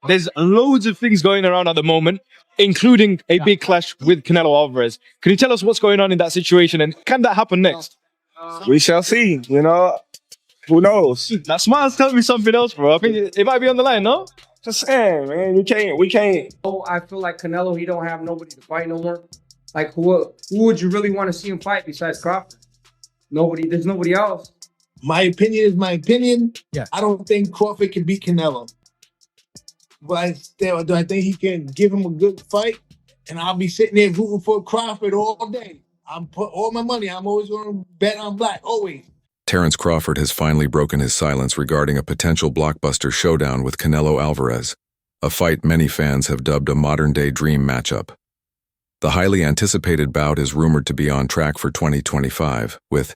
There's loads of things going around at the moment, including a big clash with Canelo Alvarez. Can you tell us what's going on in that situation and can that happen next? We shall see. You know, who knows? That smile's telling me something else, bro. I think it might be on the line, no? Just saying, man. We can't. Oh, I feel like Canelo, he don't have nobody to fight no more. Like, who would you really want to see him fight besides Crawford? Nobody. There's nobody else. My opinion is my opinion. Yeah. I don't think Crawford can beat Canelo. But I think he can give him a good fight, and I'll be sitting there rooting for Crawford all day. I'm put all my money. I'm always going to bet on black, always. Terence Crawford has finally broken his silence regarding a potential blockbuster showdown with Canelo Alvarez, a fight many fans have dubbed a modern-day dream matchup. The highly anticipated bout is rumored to be on track for 2025, with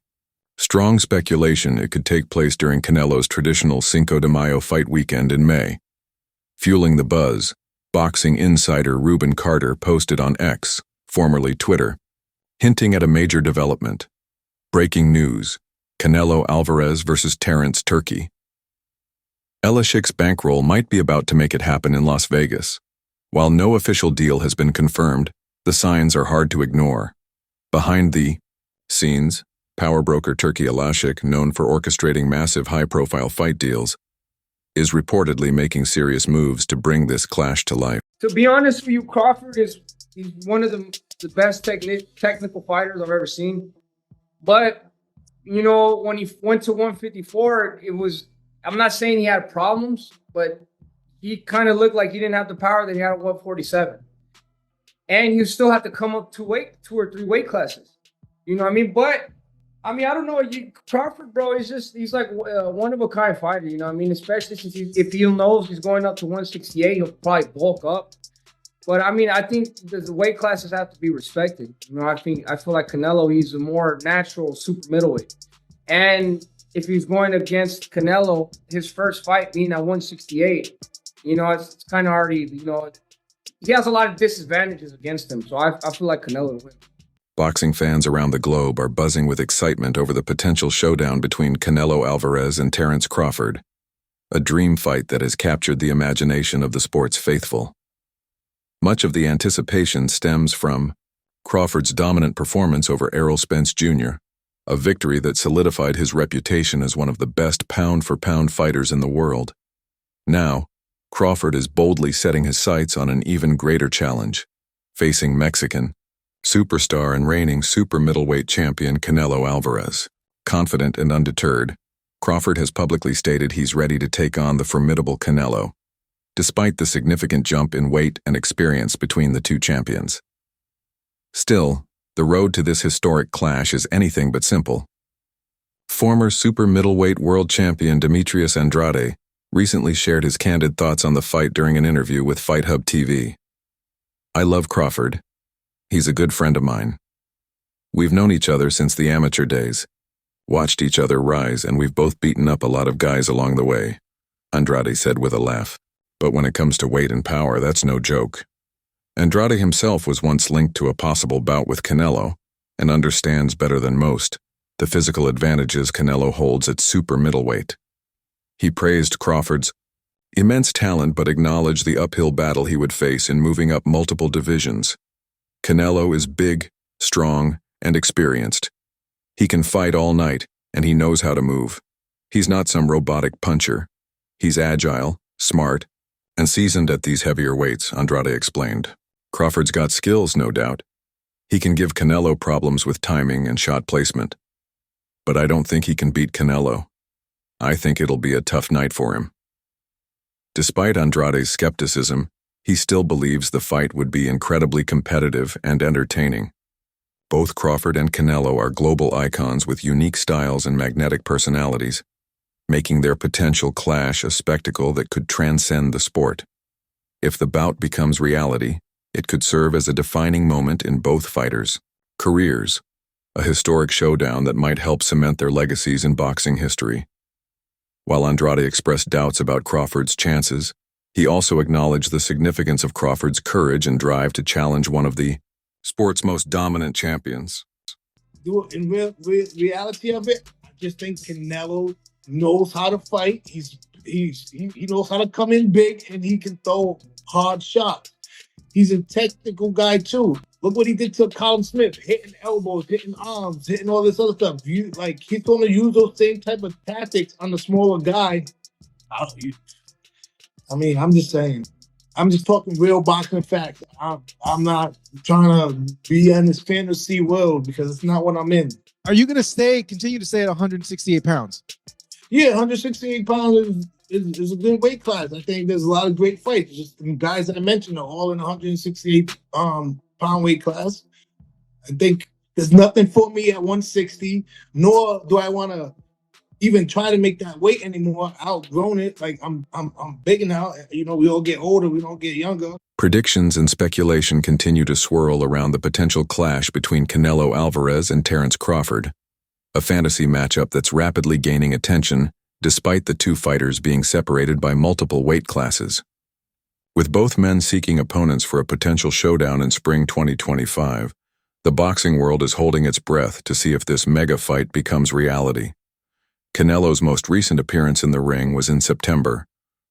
strong speculation it could take place during Canelo's traditional Cinco de Mayo fight weekend in May. Fueling the buzz, boxing insider Reuben Carter posted on X, formerly Twitter, hinting at a major development. Breaking news: Canelo Alvarez versus Terence Turkey. Elishik's bankroll might be about to make it happen in Las Vegas. While no official deal has been confirmed, the signs are hard to ignore. Behind the scenes, power broker Turkey Elishik, known for orchestrating massive high-profile fight deals, is reportedly making serious moves to bring this clash to life. To be honest with you, Crawford he's one of the best technical fighters I've ever seen. But, you know, when he went to 154, I'm not saying he had problems, but he kind of looked like he didn't have the power that he had at 147. And you still have to come up two or three weight classes. You know what I mean? But I don't know. Crawford, bro, he's like a one of a kind fighter. You know what I mean? Especially since if he knows he's going up to 168, he'll probably bulk up. But I think the weight classes have to be respected. You know, I feel like Canelo, he's a more natural super middleweight. And if he's going against Canelo, his first fight being at 168, you know, it's kind of already, you know, he has a lot of disadvantages against him. So I feel like Canelo will win. Boxing fans around the globe are buzzing with excitement over the potential showdown between Canelo Alvarez and Terence Crawford, a dream fight that has captured the imagination of the sport's faithful. Much of the anticipation stems from Crawford's dominant performance over Errol Spence Jr., a victory that solidified his reputation as one of the best pound-for-pound fighters in the world. Now, Crawford is boldly setting his sights on an even greater challenge, facing Mexican superstar and reigning super middleweight champion Canelo Alvarez. Confident and undeterred, Crawford has publicly stated he's ready to take on the formidable Canelo, despite the significant jump in weight and experience between the two champions. Still, the road to this historic clash is anything but simple. Former super middleweight world champion Demetrius Andrade recently shared his candid thoughts on the fight during an interview with Fight Hub TV. "I love Crawford. He's a good friend of mine. We've known each other since the amateur days, watched each other rise, and we've both beaten up a lot of guys along the way," Andrade said with a laugh. But when it comes to weight and power, that's no joke. Andrade himself was once linked to a possible bout with Canelo and understands better than most the physical advantages Canelo holds at super middleweight. He praised Crawford's immense talent but acknowledged the uphill battle he would face in moving up multiple divisions. Canelo is big, strong, and experienced. He can fight all night, and he knows how to move. He's not some robotic puncher. He's agile, smart, and seasoned at these heavier weights, Andrade explained. Crawford's got skills, no doubt. He can give Canelo problems with timing and shot placement. But I don't think he can beat Canelo. I think it'll be a tough night for him. Despite Andrade's skepticism, he still believes the fight would be incredibly competitive and entertaining. Both Crawford and Canelo are global icons with unique styles and magnetic personalities, making their potential clash a spectacle that could transcend the sport. If the bout becomes reality, it could serve as a defining moment in both fighters' careers, a historic showdown that might help cement their legacies in boxing history. While Andrade expressed doubts about Crawford's chances, he also acknowledged the significance of Crawford's courage and drive to challenge one of the sport's most dominant champions. In reality of it, I just think Canelo knows how to fight. He's He knows how to come in big and he can throw hard shots. He's a technical guy too. Look what he did to Colin Smith, hitting elbows, hitting arms, hitting all this other stuff. He's going to use those same type of tactics on the smaller guy. I mean, I'm just saying. I'm just talking real boxing facts. I'm not trying to be in this fantasy world because it's not what I'm in. Are you going to continue to stay at 168 pounds? Yeah, 168 pounds is a good weight class. I think there's a lot of great fights. Just the guys that I mentioned are all in 168 pound weight class. I think there's nothing for me at 160, nor do I want to even try to make that weight anymore. Outgrown it. Like I'm big now. You know, we all get older. We don't get younger. Predictions and speculation continue to swirl around the potential clash between Canelo Alvarez and Terence Crawford, a fantasy matchup that's rapidly gaining attention despite the two fighters being separated by multiple weight classes. With both men seeking opponents for a potential showdown in spring 2025, the boxing world is holding its breath to see if this mega fight becomes reality. Canelo's most recent appearance in the ring was in September,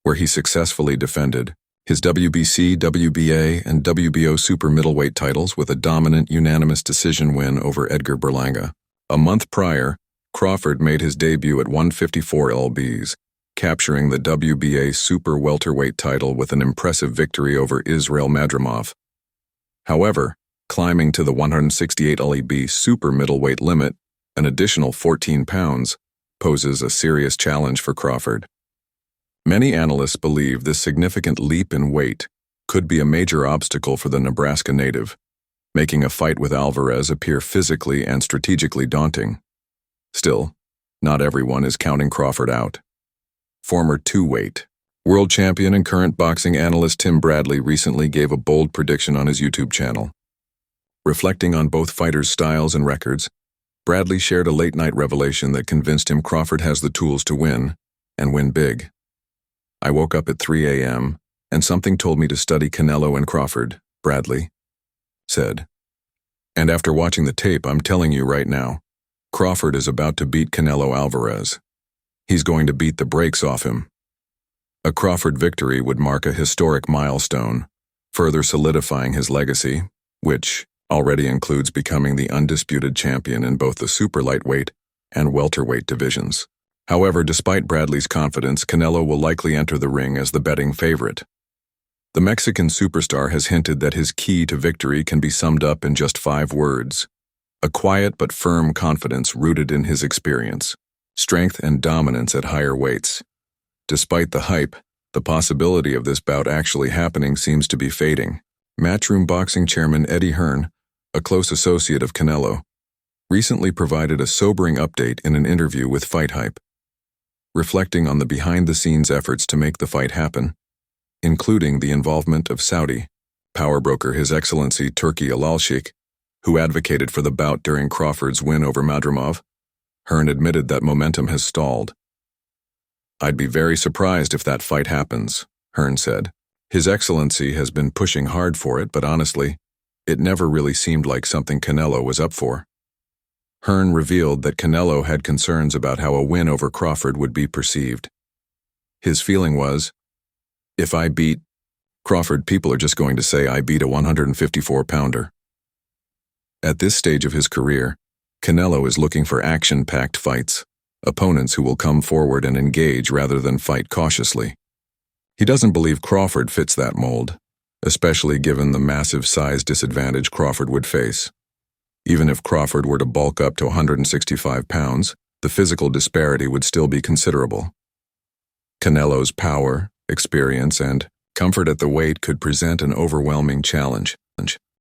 where he successfully defended his WBC, WBA, and WBO super middleweight titles with a dominant unanimous decision win over Edgar Berlanga. A month prior, Crawford made his debut at 154 lbs, capturing the WBA super welterweight title with an impressive victory over Israil Madrimov. However, climbing to the 168 lb super middleweight limit, an additional 14 pounds, poses a serious challenge for Crawford. Many analysts believe this significant leap in weight could be a major obstacle for the Nebraska native, making a fight with Alvarez appear physically and strategically daunting. Still, not everyone is counting Crawford out. Former two-weight world champion and current boxing analyst Tim Bradley recently gave a bold prediction on his YouTube channel. Reflecting on both fighters' styles and records, Bradley shared a late-night revelation that convinced him Crawford has the tools to win, and win big. "I woke up at 3 a.m., and something told me to study Canelo and Crawford," Bradley said. "And after watching the tape, I'm telling you right now, Crawford is about to beat Canelo Alvarez. He's going to beat the brakes off him." A Crawford victory would mark a historic milestone, further solidifying his legacy, which already includes becoming the undisputed champion in both the super lightweight and welterweight divisions. However, despite Bradley's confidence, Canelo will likely enter the ring as the betting favorite. The Mexican superstar has hinted that his key to victory can be summed up in just 5 words: a quiet but firm confidence rooted in his experience, strength and dominance at higher weights. Despite the hype, the possibility of this bout actually happening seems to be fading. Matchroom Boxing chairman Eddie Hearn, a close associate of Canelo, recently provided a sobering update in an interview with Fight Hype, reflecting on the behind-the-scenes efforts to make the fight happen, including the involvement of Saudi power broker His Excellency Turki Al-Sheikh, who advocated for the bout during Crawford's win over Madrimov. Hearn admitted that momentum has stalled. "I'd be very surprised if that fight happens," Hearn said. "His Excellency has been pushing hard for it, but honestly, it never really seemed like something Canelo was up for." Hearn revealed that Canelo had concerns about how a win over Crawford would be perceived. His feeling was, "If I beat Crawford, people are just going to say I beat a 154-pounder. At this stage of his career, Canelo is looking for action-packed fights, opponents who will come forward and engage rather than fight cautiously. He doesn't believe Crawford fits that mold, especially given the massive size disadvantage Crawford would face. Even if Crawford were to bulk up to 165 pounds, the physical disparity would still be considerable. Canelo's power, experience, and comfort at the weight could present an overwhelming challenge.